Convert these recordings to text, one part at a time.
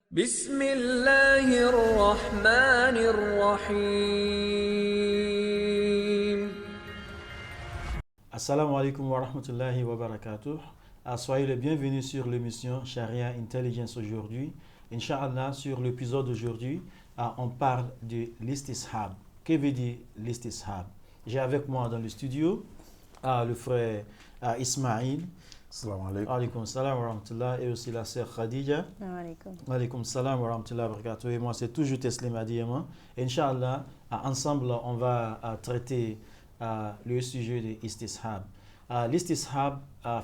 بسم الله الرحمن الرحيم. Assalamu alaikum wa rahmatullahi wa barakatuh. Soyez les bienvenus sur l'émission Sharia Intelligence aujourd'hui. Inch'Allah, sur l'épisode d'aujourd'hui, on parle de l'istishab. Que veut dire l'istishab? J'ai avec moi dans le studio le frère Ismail. Salam alaikum. Alaykoum salam wa rahmatullah. Et aussi la sœur Khadija. Alaikum. Alaykoum salam wa rahmatullah wa barakatuh. Et moi, c'est toujours Teslim Adiyaman. Inch'Allah, ensemble, on va traiter le sujet de l'istishab. L'istishab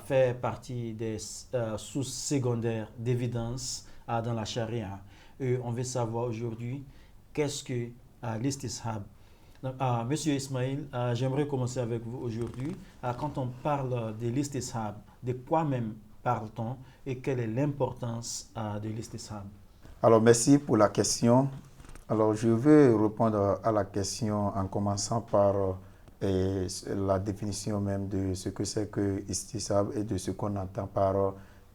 fait partie des sources secondaires d'évidence dans la charia. Et on veut savoir aujourd'hui qu'est-ce que l'istishab. Monsieur Ismail, j'aimerais commencer avec vous aujourd'hui. Quand on parle de l'istishab, de quoi même parle-t-on et quelle est l'importance de l'istishab? Alors, merci pour la question. Alors, je vais répondre à la question en commençant par la définition même de ce que c'est que istishab et de ce qu'on entend par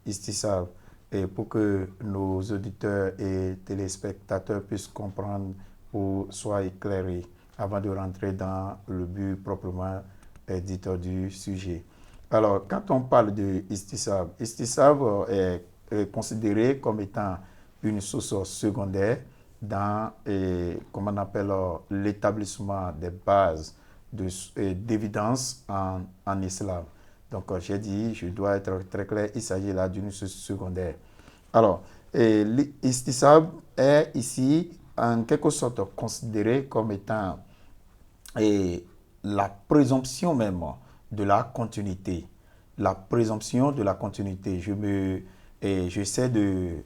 istishab, et pour que nos auditeurs et téléspectateurs puissent comprendre ou soient éclairés avant de rentrer dans le but proprement dit du sujet. Alors, quand on parle de istishab, istishab est considéré comme étant une source secondaire dans, comme on appelle, l'établissement des bases d'évidence en islam. Donc, j'ai dit, je dois être très clair, il s'agit là d'une source secondaire. Alors, l'istishab est ici en quelque sorte considéré comme étant la présomption même de la continuité. La présomption de la continuité. J'essaie de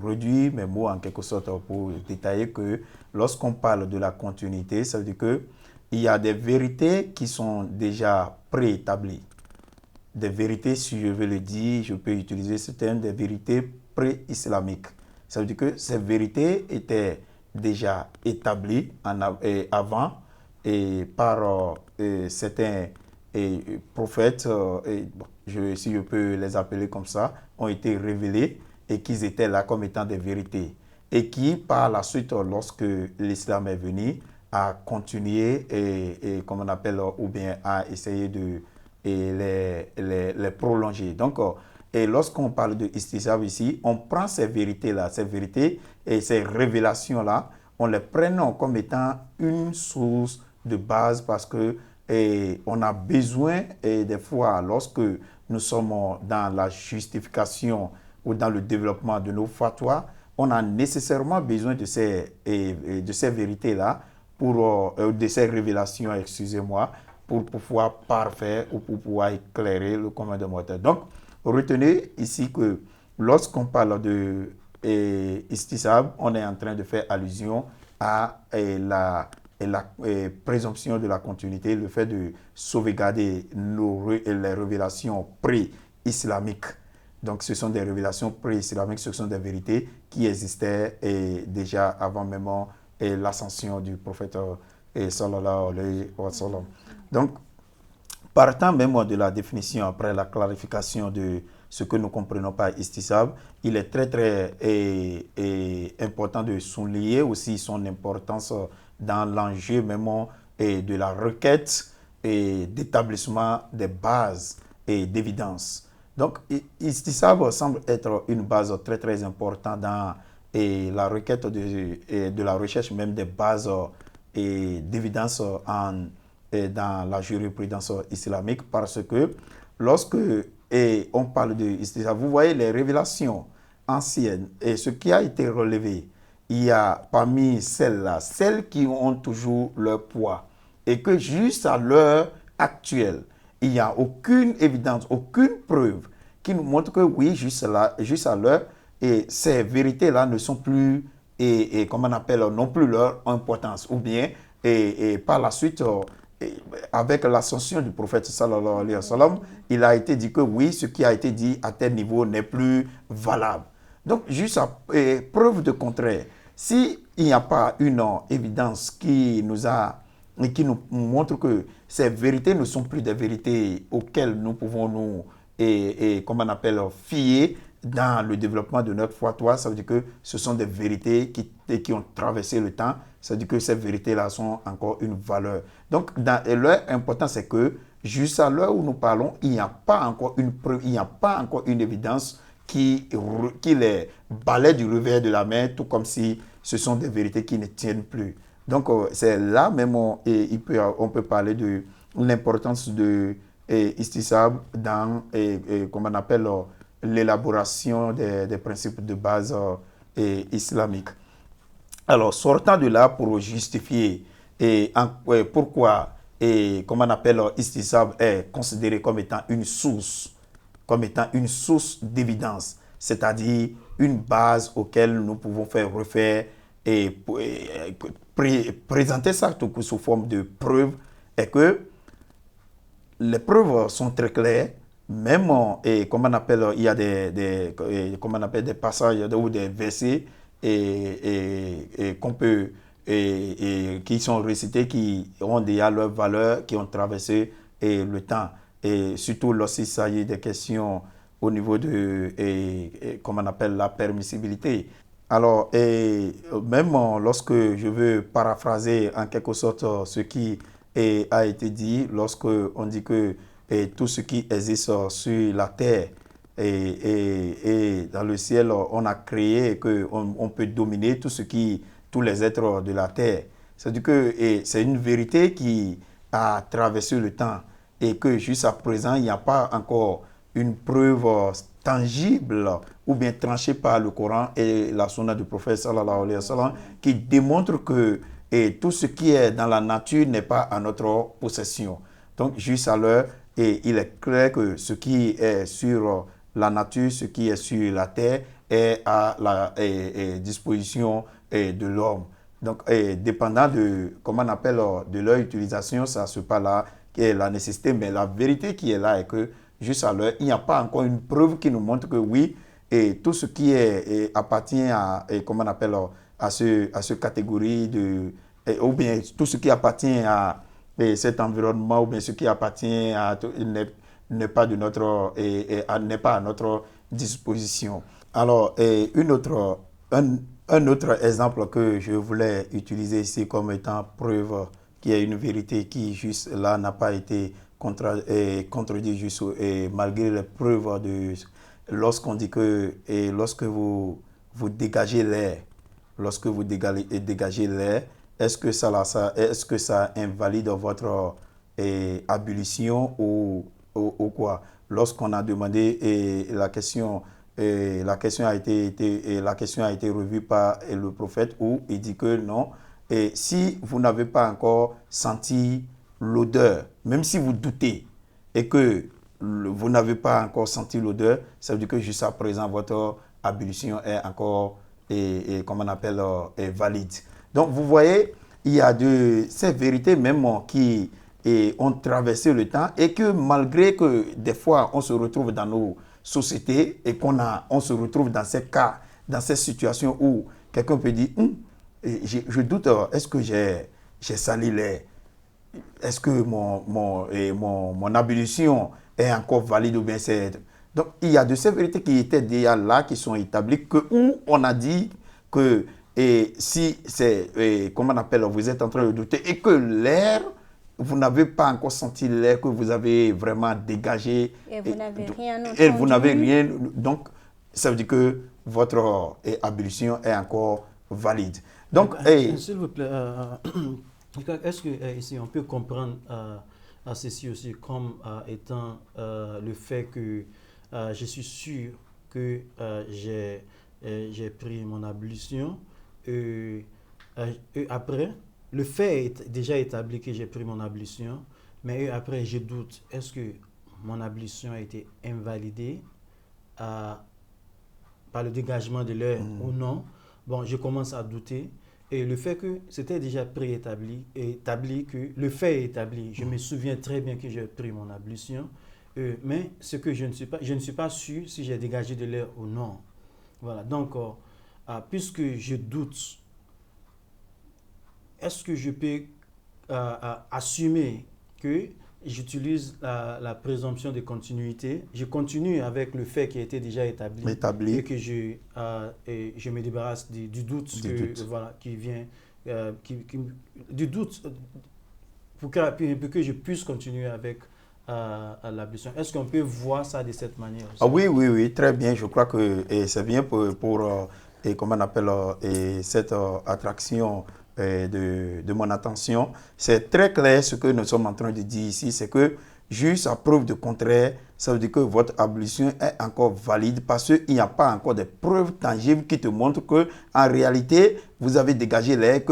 réduire mes mots en quelque sorte pour détailler que lorsqu'on parle de la continuité, ça veut dire qu'il y a des vérités qui sont déjà préétablies. Des vérités, si je veux le dire, je peux utiliser ce terme, des vérités pré-islamiques. Ça veut dire que ces vérités étaient déjà établies avant et par certains prophètes, si je peux les appeler comme ça, ont été révélés et qu'ils étaient là comme étant des vérités. Et qui, par la suite, lorsque l'islam est venu, a continué comme on appelle, ou bien a essayé de les prolonger. Donc, et lorsqu'on parle de istishab ici, on prend ces vérités-là, ces vérités et ces révélations-là, on les prend comme étant une source de base parce que on a besoin, des fois, lorsque nous sommes dans la justification ou dans le développement de nos fatwas, on a nécessairement besoin de ces vérités-là, de ces révélations, excusez-moi, pour pouvoir parfaire ou pour pouvoir éclairer le commun des mortels. Donc, retenez ici que lorsqu'on parle de istishab, on est en train de faire allusion à la présomption de la continuité, le fait de sauvegarder les révélations pré-islamiques. Donc, ce sont des révélations pré-islamiques, ce sont des vérités qui existaient déjà avant même l'ascension du prophète sallallahu alayhi wa sallam. Donc, partant même de la définition, après la clarification de ce que nous comprenons par istishab, il est très très important de souligner aussi son importance dans l'enjeu même de la requête et d'établissement des bases et d'évidence. Donc, istishab semble être une base très très importante dans la requête de la recherche même des bases d'évidence dans la jurisprudence islamique, parce que lorsque on parle de istishab, vous voyez les révélations anciennes et ce qui a été relevé, il y a parmi celles-là, celles qui ont toujours leur poids et que juste à l'heure actuelle, il n'y a aucune évidence, aucune preuve qui nous montre que oui, juste à l'heure, et ces vérités-là ne sont plus, comme on appelle, non plus leur importance. Ou bien, par la suite, avec l'ascension du prophète sallallahu alayhi wa sallam, il a été dit que oui, ce qui a été dit à tel niveau n'est plus valable. Donc, juste à preuve de contraire, s'il n'y a pas une évidence qui nous montre que ces vérités ne sont plus des vérités auxquelles nous pouvons nous, comme on appelle, fier dans le développement de notre foi, toi, ça veut dire que ce sont des vérités qui ont traversé le temps. Ça veut dire que ces vérités-là sont encore une valeur. Donc, et l'heure important, c'est que jusqu'à l'heure où nous parlons, il n'y a pas encore une preuve, il n'y a pas encore une évidence qui les balaie du revers de la main, tout comme si ce sont des vérités qui ne tiennent plus. Donc, c'est là même on peut parler de l'importance de istisab dans, comme on appelle, l'élaboration des principes de base islamiques. Alors, sortant de là pour justifier pourquoi, comme on appelle, istisab est considéré comme étant une source d'évidence, c'est-à-dire une base auquel nous pouvons faire refaire et présenter ça sous forme de preuves, et que les preuves sont très claires, même, comme on appelle, il y a comme on appelle, des passages ou des versets qu'on peut, qui sont récités, qui ont déjà leur valeur, qui ont traversé le temps. Et surtout lorsqu'il s'agit des questions au niveau de, comme on appelle, la permissibilité. Alors, même lorsque je veux paraphraser en quelque sorte ce qui a été dit, lorsque on dit que tout ce qui existe sur la terre et dans le ciel, on a créé, qu'on peut dominer tous les êtres de la terre. C'est-à-dire que c'est une vérité qui a traversé le temps et que jusqu'à présent, il n'y a pas encore une preuve tangible ou bien tranchée par le Coran et la sunna du prophète sallallahu alayhi wa sallam qui démontre que tout ce qui est dans la nature n'est pas à notre possession. Donc, jusqu'à l'heure, il est clair que ce qui est sur la nature, ce qui est sur la terre est à la disposition de l'homme. Donc, dépendant de, comment on appelle, de leur utilisation, ça se passe là, qui est la nécessité, mais la vérité qui est là est que jusqu'à l'heure, il n'y a pas encore une preuve qui nous montre que oui, et tout ce qui appartient à, comment on appelle, à ce catégorie de, ou bien tout ce qui appartient à cet environnement, ou bien ce qui appartient à, n'est pas de notre, n'est pas à notre disposition. Alors, un autre exemple que je voulais utiliser ici comme étant preuve qu'il y a une vérité qui, juste là, n'a pas été contredite, juste, malgré les preuves de... Lorsqu'on dit que lorsque vous dégagez l'air, est-ce que ça invalide votre ablution ou quoi? Lorsqu'on a demandé la question a été revue par le prophète où il dit que non. Et si vous n'avez pas encore senti l'odeur, même si vous doutez et que vous n'avez pas encore senti l'odeur, ça veut dire que jusqu'à présent, votre ablution est encore, comme on appelle, valide. Donc, vous voyez, il y a de ces vérités même qui ont traversé le temps et que malgré que des fois, on se retrouve dans nos sociétés et on se retrouve dans ces cas, dans ces situations où quelqu'un peut dire je doute, est-ce que j'ai sali l'air? Est-ce que mon ablution est encore valide ou bien c'est... Donc, il y a de ces vérités qui étaient déjà là, qui sont établies, où on a dit que si c'est, comment on appelle, vous êtes en train de douter et que l'air, vous n'avez pas encore senti l'air que vous avez vraiment dégagé. Et vous n'avez rien entendu. Et vous n'avez rien. Donc, ça veut dire que votre ablution est encore valide. Donc, s'il vous plaît, est-ce que ici on peut comprendre ceci aussi comme étant le fait que je suis sûr que j'ai pris mon ablution et après, le fait est déjà établi que j'ai pris mon ablution, mais après je doute, est-ce que mon ablution a été invalidée par le dégagement de l'air ou non? Bon, je commence à douter. Et le fait que c'était déjà préétabli, que le fait est établi, je me souviens très bien que j'ai pris mon ablution, mais ce que je ne suis pas sûr si j'ai dégagé de l'air ou non. Voilà, donc, puisque je doute, est-ce que je peux assumer que j'utilise la présomption de continuité. Je continue avec le fait qui a été déjà établi. Et que je me débarrasse du doute, voilà, qui vient, du doute, pour que je puisse continuer avec l'ablution. Est-ce qu'on peut voir ça de cette manière aussi? Oui, très bien. Je crois que c'est bien pour comment on appelle, cette attraction de mon attention. C'est très clair ce que nous sommes en train de dire ici, c'est que juste à preuve de contraire, ça veut dire que votre ablution est encore valide parce qu'il n'y a pas encore de preuves tangibles qui te montrent que en réalité, vous avez dégagé l'air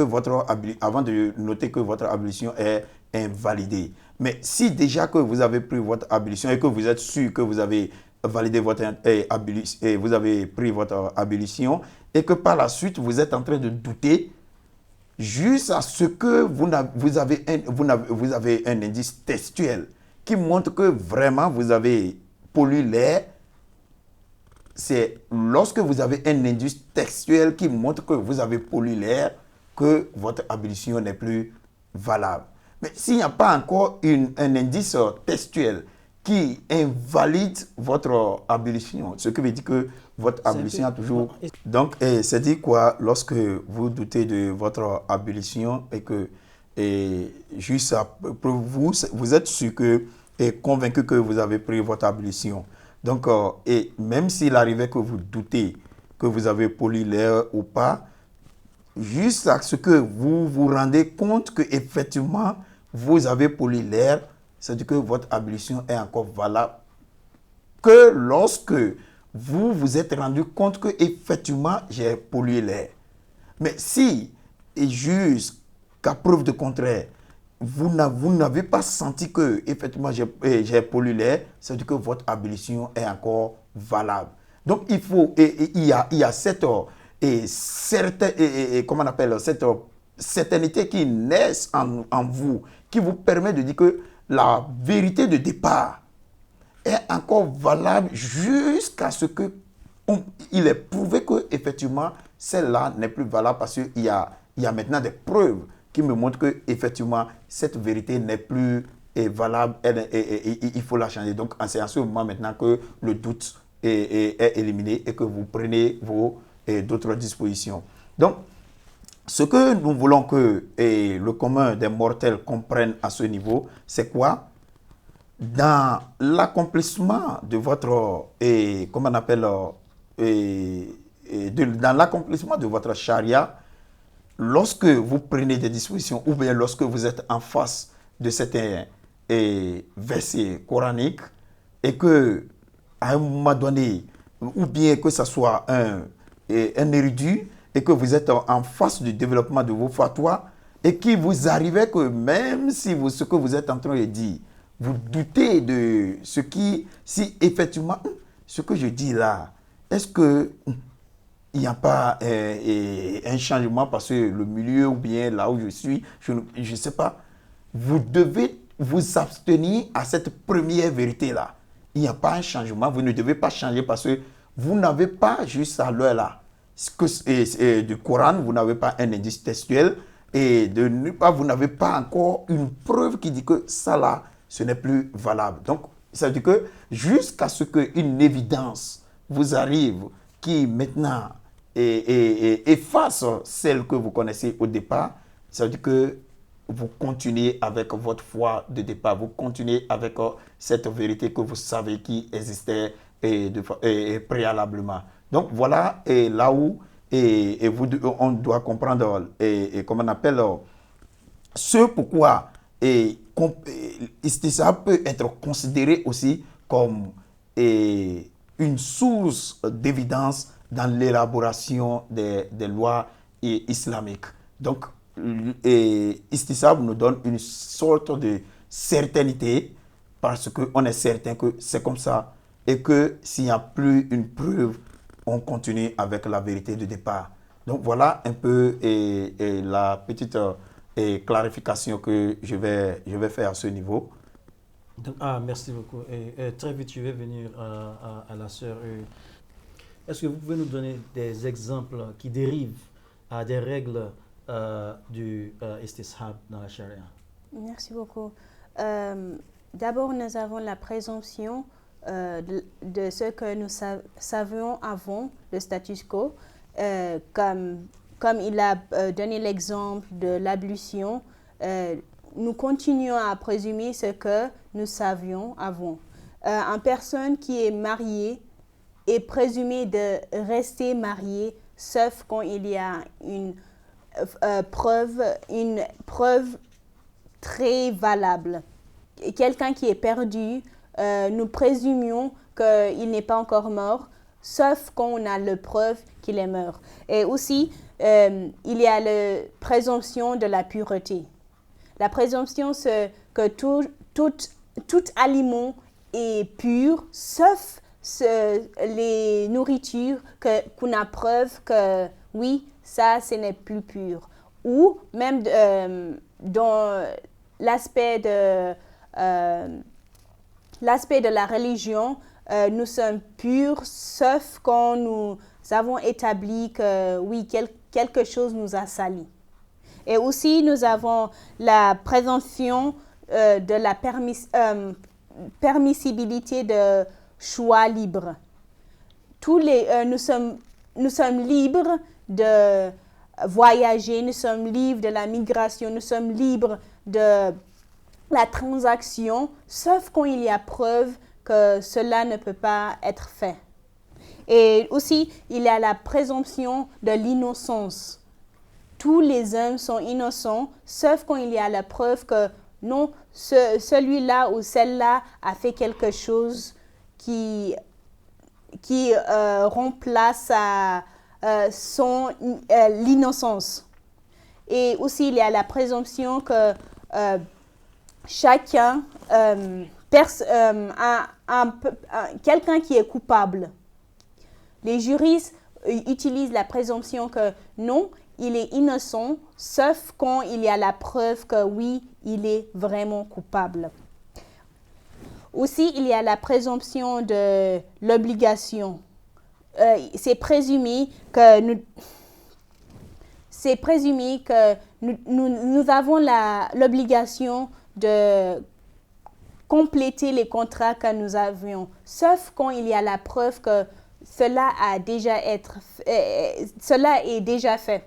avant de noter que votre ablution est invalidée. Mais si déjà que vous avez pris votre ablution et que vous êtes sûr que vous avez validé votre ablution, vous avez pris votre ablution et que par la suite vous êtes en train de douter, juste à ce que vous avez un indice textuel qui montre que vraiment vous avez pollué l'air. C'est lorsque vous avez un indice textuel qui montre que vous avez pollué l'air que votre ablution n'est plus valable. Mais s'il n'y a pas encore un indice textuel qui invalide votre ablution, ce qui veut dire que votre ablution a toujours... Donc, c'est dit quoi lorsque vous doutez de votre ablution et que juste vous êtes sûr que et convaincu que vous avez pris votre ablution. Donc, et même s'il arrivait que vous doutez que vous avez poli l'air ou pas, juste à ce que vous vous rendez compte que effectivement vous avez poli l'air, c'est-à-dire que votre ablution est encore valable que lorsque vous vous êtes rendu compte que effectivement j'ai pollué l'air. Mais si, et jusqu'à preuve de contraire, vous n'avez pas senti que effectivement j'ai pollué l'air, c'est-à-dire que votre ablution est encore valable. Donc il faut, il y a cette comment on appelle, cette certainité qui naît en vous, qui vous permet de dire que la vérité de départ est encore valable jusqu'à ce que il est prouvé que effectivement celle-là n'est plus valable parce qu'il y a maintenant des preuves qui me montrent que effectivement cette vérité n'est plus valable et il faut la changer. Donc c'est à ce moment maintenant que le doute est éliminé et que vous prenez d'autres dispositions. Donc ce que nous voulons que le commun des mortels comprenne à ce niveau, c'est quoi? Dans l'accomplissement de votre, comment on appelle, dans l'accomplissement de votre charia, lorsque vous prenez des dispositions ou bien lorsque vous êtes en face de certains versets coraniques et que à un moment donné, ou bien que ce soit un érudit et que vous êtes en face du développement de vos fatwas et qu'il vous arrivait que même si ce que vous êtes en train de dire, vous doutez de si effectivement, ce que je dis là, est-ce que il n'y a pas un changement parce que le milieu ou bien là où je suis, je ne sais pas, vous devez vous abstenir à cette première vérité-là. Il n'y a pas un changement, vous ne devez pas changer parce que vous n'avez pas juste à l'heure là. Du Coran, vous n'avez pas un indice textuel et vous n'avez pas encore une preuve qui dit que ça là, ce n'est plus valable. Donc, ça veut dire que jusqu'à ce qu'une évidence vous arrive qui maintenant efface celle que vous connaissez au départ, ça veut dire que vous continuez avec votre foi de départ, vous continuez avec cette vérité que vous savez qui existait préalablement. Donc voilà là où on doit comprendre comment on appelle ce pourquoi l'istisab peut être considéré aussi comme une source d'évidence dans l'élaboration des lois islamiques. Donc, l'istisab nous donne une sorte de certainité parce qu'on est certain que c'est comme ça et que s'il n'y a plus une preuve, on continue avec la vérité de départ. Donc, voilà un peu la petite clarification que je vais faire à ce niveau. Donc, merci beaucoup. Et très vite, je vais venir à la sœur. Est-ce que vous pouvez nous donner des exemples qui dérivent des règles du istishab dans la charia? Merci beaucoup. d'abord, nous avons la présomption de ce que nous savions avant le status quo, comme il a donné l'exemple de l'ablution. Nous continuons à présumer ce que nous savions avant. Une personne qui est mariée est présumée de rester mariée, sauf quand il y a une preuve très valable. Quelqu'un qui est perdu, nous présumions qu'il n'est pas encore mort, sauf quand on a la preuve qu'il est mort. Et aussi, il y a la présomption de la pureté. La présomption, c'est que tout aliment est pur, sauf les nourritures qu'on a preuve que oui, ça, ce n'est plus pur. Ou même dans l'aspect de la religion, nous sommes purs, sauf quand nous avons établi que oui, quelque chose nous a salis. Et aussi, nous avons la présomption de la permissibilité de choix libre. Nous sommes libres de voyager, nous sommes libres de la migration, nous sommes libres de la transaction, sauf quand il y a preuve que cela ne peut pas être fait. Et aussi, il y a la présomption de l'innocence. Tous les hommes sont innocents, sauf quand il y a la preuve que non, celui-là ou celle-là a fait quelque chose qui remplace l'innocence. Et aussi, il y a la présomption que chacun, quelqu'un qui est coupable. Les juristes utilisent la présomption que non, il est innocent, sauf quand il y a la preuve que oui, il est vraiment coupable. Aussi, il y a la présomption de l'obligation. C'est présumé que nous avons l'obligation de compléter les contrats que nous avions, sauf quand il y a la preuve que cela est déjà fait.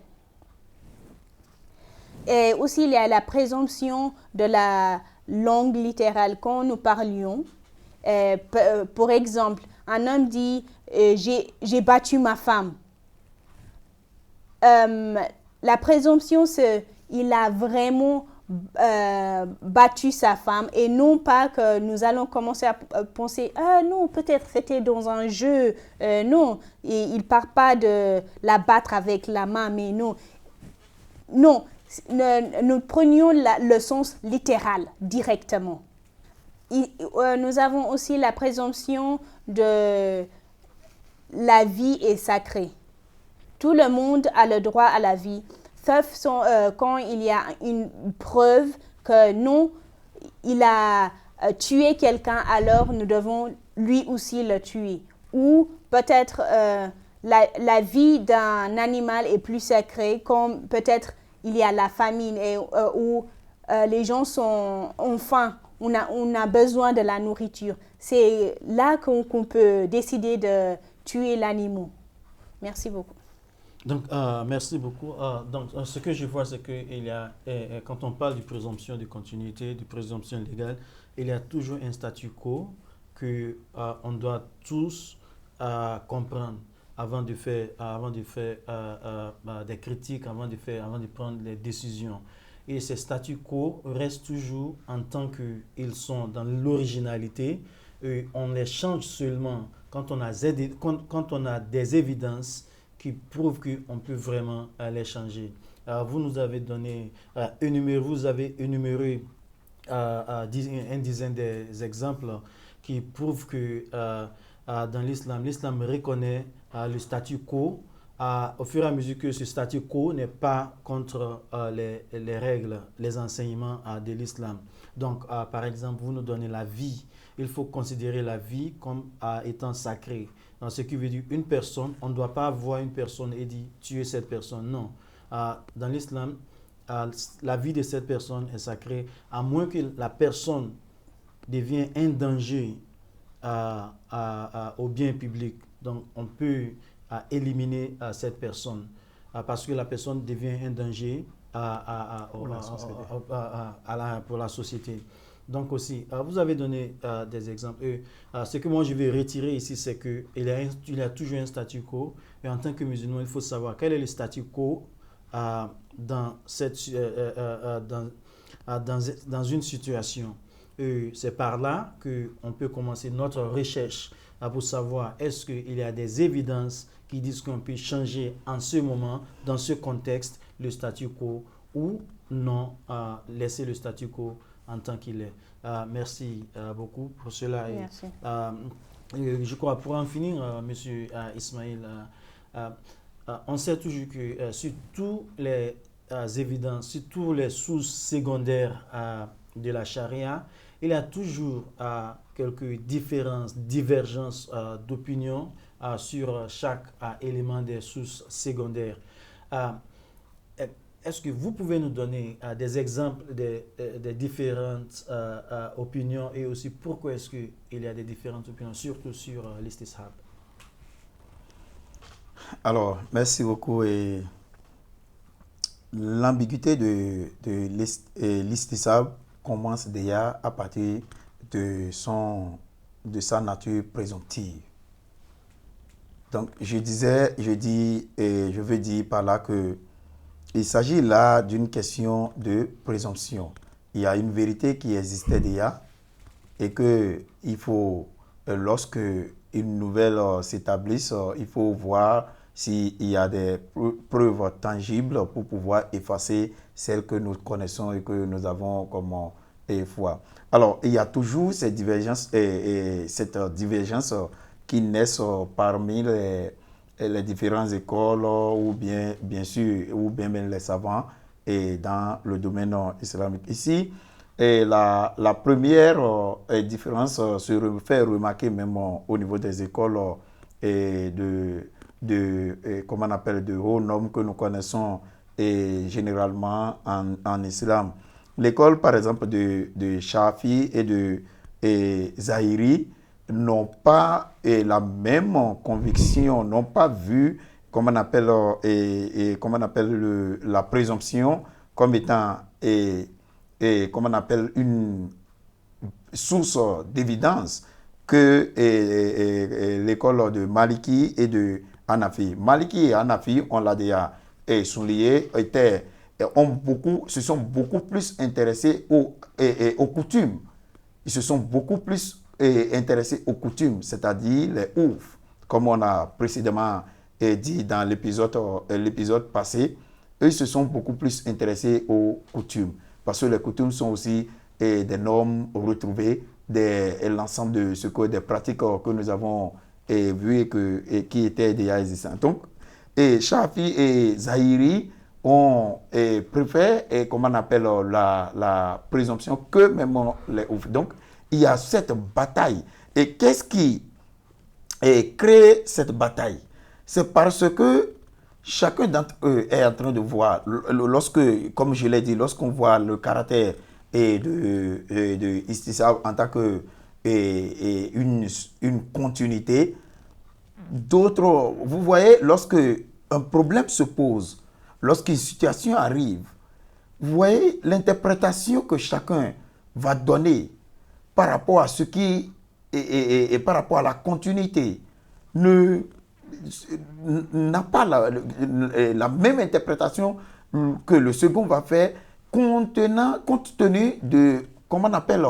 Et aussi, il y a la présomption de la langue littérale quand nous parlions. Pour exemple, un homme dit j'ai battu ma femme. La présomption, c'est il a vraiment battu sa femme et non pas que nous allons commencer à penser non, peut-être c'était dans un jeu. Non, il ne parle pas de la battre avec la main, mais non. Nous prenions le sens littéral directement. Nous avons aussi la présomption de la vie est sacrée. Tout le monde a le droit à la vie, sauf quand il y a une preuve que non, il a tué quelqu'un, alors nous devons lui aussi le tuer. Ou peut-être la vie d'un animal est plus sacrée, comme peut-être il y a la famine où les gens ont faim, on a besoin de la nourriture. C'est là qu'on peut décider de tuer l'animal. Merci beaucoup. Donc, merci beaucoup. Donc, ce que je vois, c'est que quand on parle de présomption de continuité, de présomption légale, il y a toujours un statu quo qu'on doit tous comprendre avant de faire des critiques, avant de prendre les décisions. Et ces statu quo restent toujours en tant qu'ils sont dans l'originalité. On les change seulement quand on a des évidences qui prouvent qu'on peut vraiment les changer. Vous nous avez donné vous avez énuméré une dizaine d'exemples qui prouvent que dans l'islam reconnaît le statu quo au fur et à mesure que ce statu quo n'est pas contre les règles, les enseignements de l'islam. Donc, par exemple, vous nous donnez la vie. Il faut considérer la vie comme étant sacrée. Donc, ce qui veut dire une personne, on ne doit pas voir une personne et dire tuer cette personne. Non. Dans l'islam, la vie de cette personne est sacrée, à moins que la personne devient un danger au bien public, donc on peut éliminer cette personne parce que la personne devient un danger pour la société. Donc aussi, vous avez donné des exemples. Ce que moi je vais retirer ici, c'est qu'il y a toujours un statu quo. Et en tant que musulman, il faut savoir quel est le statu quo dans une situation. C'est par là qu'on peut commencer notre recherche pour savoir est-ce qu'il y a des évidences qui disent qu'on peut changer en ce moment, dans ce contexte, le statu quo ou non, laisser le statu quo en tant qu'il est. Merci beaucoup pour cela. Merci. Je crois, pour en finir, M. Ismail, on sait toujours que sur toutes les évidences, sur toutes les sources secondaires de la charia, il y a toujours quelques divergences d'opinion sur chaque élément des sources secondaires. Est-ce que vous pouvez nous donner des exemples des différentes opinions et aussi pourquoi est-ce qu'il y a des différentes opinions, surtout sur l'istishab? Alors, merci beaucoup. Et l'ambiguïté de l'istishab commence déjà à partir de sa nature présomptive. Donc, je veux dire par là que il s'agit là d'une question de présomption. Il y a une vérité qui existait déjà et qu'il faut, lorsque une nouvelle s'établisse, il faut voir s'il y a des preuves tangibles pour pouvoir effacer celles que nous connaissons et que nous avons comme foi. Alors, il y a toujours cette divergence qui naissent parmi les différentes écoles ou bien même les savants et dans le domaine islamique. Ici, la première différence se fait remarquer même au niveau des écoles comment on appelle, de hauts noms que nous connaissons généralement en islam. L'école, par exemple, de Shafi et de Zahiri n'ont pas la même conviction, n'ont pas vu, comment on appelle la présomption comme étant comment on appelle une source d'évidence que l'école de Maliki et de Hanafi. Maliki et Hanafi, on l'a déjà souligné, se sont beaucoup plus intéressés aux coutumes. Ils se sont beaucoup plus intéressés aux coutumes, c'est-à-dire les ouf, comme on a précédemment dit dans l'épisode passé. Eux se sont beaucoup plus intéressés aux coutumes, parce que les coutumes sont aussi des normes retrouvées, l'ensemble de des pratiques que nous avons vues et qui étaient déjà existantes. Donc, Shafi et Zahiri préfèrent, comment on appelle, la présomption que même les ouf. Donc, il y a cette bataille. Et qu'est-ce qui crée cette bataille? C'est parce que chacun d'entre eux est en train de voir, comme je l'ai dit, lorsqu'on voit le caractère de istishab en tant que une continuité, d'autres, vous voyez, lorsque un problème se pose, lorsqu'une situation arrive, vous voyez l'interprétation que chacun va donner par rapport à ce qui et par rapport à la continuité n'a pas la même interprétation que le second va faire compte tenu de, comment on appelle,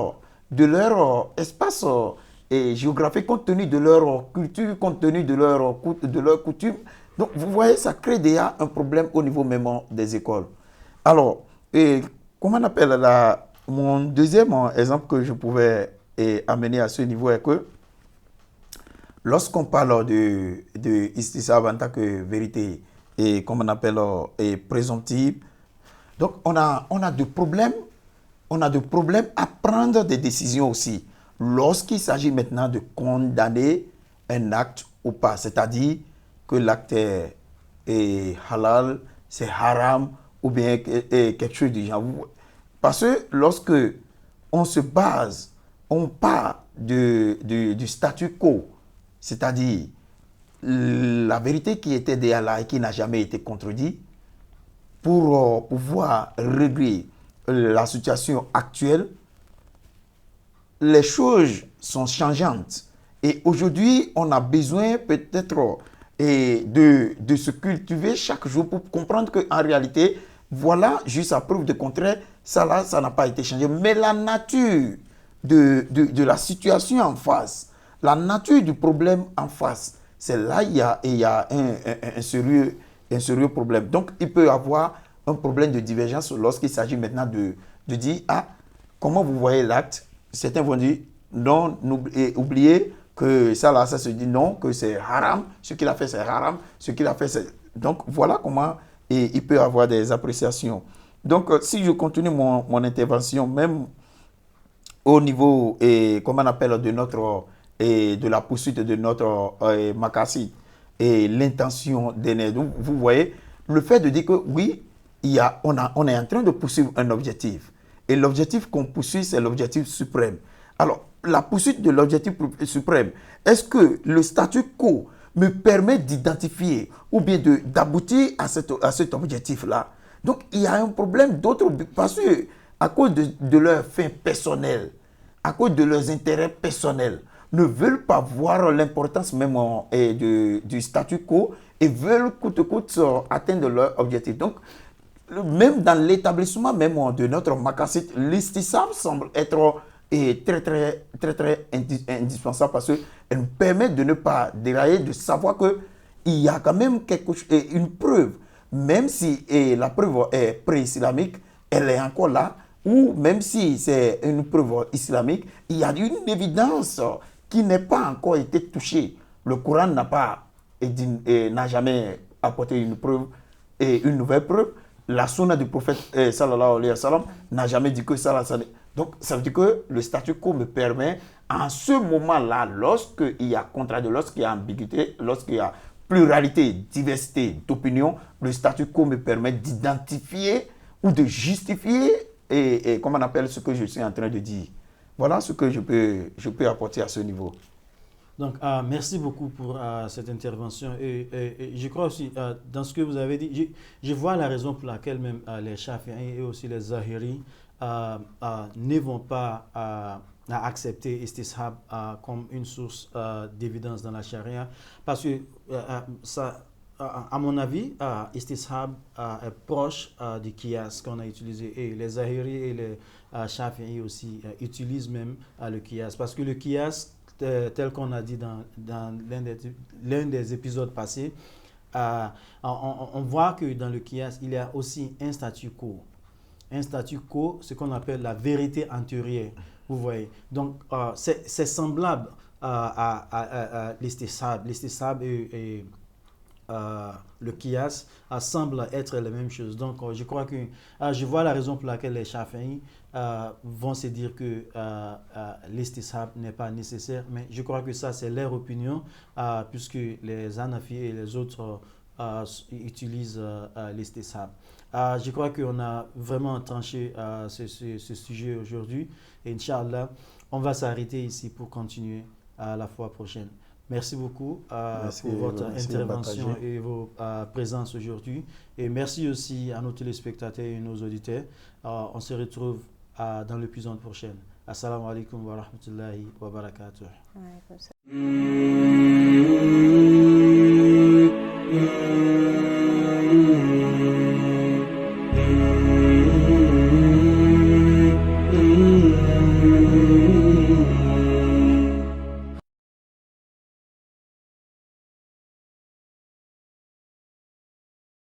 de leur espace géographique, compte tenu de leur culture, compte tenu de leur coutume. Donc, vous voyez, ça crée déjà un problème au niveau même des écoles. Alors, comment on appelle mon deuxième exemple que je pouvais amener à ce niveau est que lorsqu'on parle de istishab en tant que vérité et comme on appelle présomptive, donc on a de problèmes à prendre des décisions aussi lorsqu'il s'agit maintenant de condamner un acte ou pas, c'est-à-dire que l'acte est halal, c'est haram ou bien quelque chose du genre. Parce que lorsque on se base on part du statu quo, c'est-à-dire la vérité qui était déjà là et qui n'a jamais été contredite, pour pouvoir régler la situation actuelle, les choses sont changeantes. Et aujourd'hui, on a besoin peut-être de se cultiver chaque jour pour comprendre qu'en réalité, voilà, juste à preuve de contraire, ça là, ça n'a pas été changé. Mais la nature de la situation en face, la nature du problème en face, c'est là il y a un sérieux problème. Donc, il peut y avoir un problème de divergence lorsqu'il s'agit maintenant de dire, ah, comment vous voyez l'acte? Certains vont dire, non, oubliez que ça là, ça se dit non, que c'est haram. Ce qu'il a fait, c'est haram. Ce qu'il a fait, c'est... Donc, voilà comment il peut y avoir des appréciations. Donc, si je continue mon intervention, même au niveau, comment on appelle, de la poursuite de notre makassid et l'intention d'aîner. Donc, vous voyez, le fait de dire que oui, on est en train de poursuivre un objectif. Et l'objectif qu'on poursuit, c'est l'objectif suprême. Alors, la poursuite de l'objectif suprême, est-ce que le statu quo me permet d'identifier ou bien d'aboutir à cet objectif-là? Donc, il y a un problème d'autres, parce que à cause de leurs fins personnelles, à cause de leurs intérêts personnels, ne veulent pas voir l'importance même du statu quo et veulent coûte que coûte atteindre leur objectif. Donc, même dans l'établissement même de notre makassid, l'istisab semble être très indispensable parce qu'elle nous permet de ne pas dérailler, de savoir qu'il y a quand même une preuve, même si la preuve est pré-islamique, elle est encore là, ou même si c'est une preuve islamique, il y a une évidence qui n'est pas encore été touchée. Le Coran n'a jamais apporté une preuve et une nouvelle preuve. La sunna du prophète sallallahu alayhi wa sallam n'a jamais dit que ça. Donc, ça veut dire que le statu quo me permet, en ce moment-là, lorsqu'il y a contradiction, lorsqu'il y a ambiguïté, lorsqu'il y a pluralité, diversité d'opinions, le statu quo me permet d'identifier ou de justifier et comment on appelle ce que je suis en train de dire. Voilà ce que je peux apporter à ce niveau. Donc, merci beaucoup pour cette intervention. Et je crois aussi, dans ce que vous avez dit, je vois la raison pour laquelle même les Shafi'i et aussi les Zahiri ne vont pas accepter istishab comme une source d'évidence dans la charia. Parce que, à mon avis, istishab est proche du qiyas qu'on a utilisé. Et les Zahiri et les Shafi'i aussi utilisent même le qiyas. Parce que le qiyas, tel qu'on a dit dans l'un des épisodes passés, on voit que dans le qiyas, il y a aussi un statu quo. Un statu quo, ce qu'on appelle la vérité antérieure. Vous voyez. Donc, c'est semblable à l'istishab. L'istishab et le qiyas semblent être les mêmes choses. Donc, je crois que je vois la raison pour laquelle les Shafi'i vont se dire que l'istishab n'est pas nécessaire, mais je crois que ça c'est leur opinion, puisque les Hanafi et les autres utilisent l'istishab. Je crois qu'on a vraiment tranché ce sujet aujourd'hui, et Inch'Allah, on va s'arrêter ici pour continuer la fois prochaine. Merci beaucoup pour votre intervention et vos présences aujourd'hui. Et merci aussi à nos téléspectateurs et nos auditeurs. On se retrouve dans l'épisode prochain. Assalamu alaikum wa rahmatullahi wa barakatuh. Ouais,